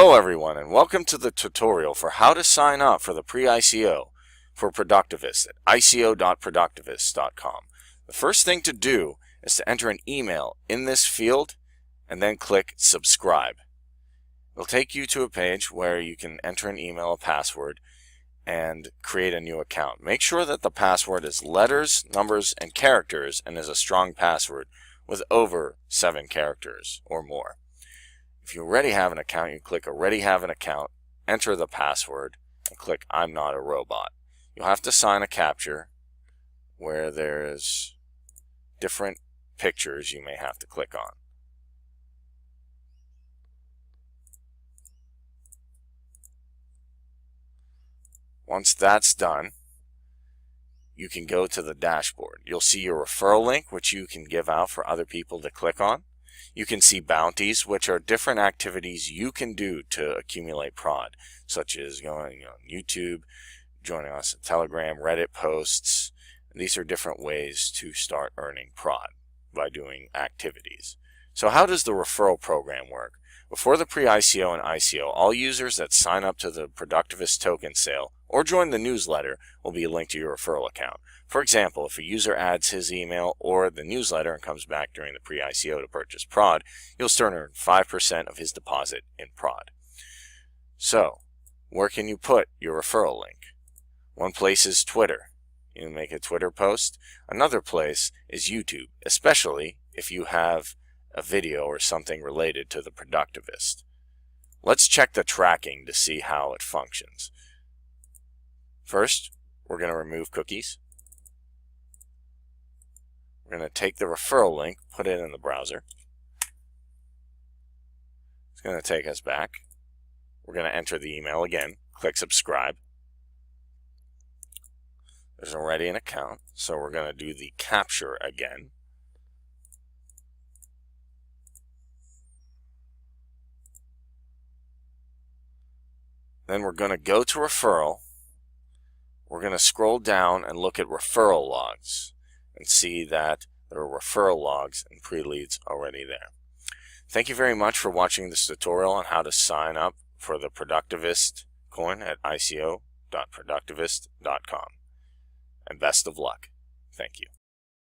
Hello everyone, and welcome to the tutorial for how to sign up for the Pre-ICO for Productivist at ico.productivist.com. The first thing to do is to enter an email in this field and then click subscribe. It'll take you to a page where you can enter an email, a password, and create a new account. Make sure that the password is letters, numbers, and characters and is a strong password with over 7 characters or more. If you already have an account, you click Already Have an Account, enter the password, and click I'm Not a Robot. You'll have to sign a captcha where there's different pictures you may have to click on. Once that's done, you can go to the dashboard. You'll see your referral link, which you can give out for other people to click on. You can see bounties, which are different activities you can do to accumulate prod, such as going on YouTube, joining us on Telegram, Reddit posts. These are different ways to start earning prod by doing activities. So how does the referral program work? Before the Pre-ICO and ICO, all users that sign up to the Productivist token sale or join the newsletter will be linked to your referral account. For example, if a user adds his email or the newsletter and comes back during the Pre-ICO to purchase prod, you'll still earn 5% of his deposit in prod. So, where can you put your referral link? One place is Twitter. You can make a Twitter post. Another place is YouTube, especially if you have a video or something related to the Productivist. Let's check the tracking to see how it functions. First, we're going to remove cookies. We're going to take the referral link, put it in the browser. It's going to take us back. We're going to enter the email again, click subscribe. There's already an account, so we're going to do the captcha again. Then we're going to go to referral. We're going to scroll down and look at referral logs and see that there are referral logs and pre-leads already there. Thank you very much for watching this tutorial on how to sign up for the Productivist coin at ico.productivist.com. And best of luck. Thank you.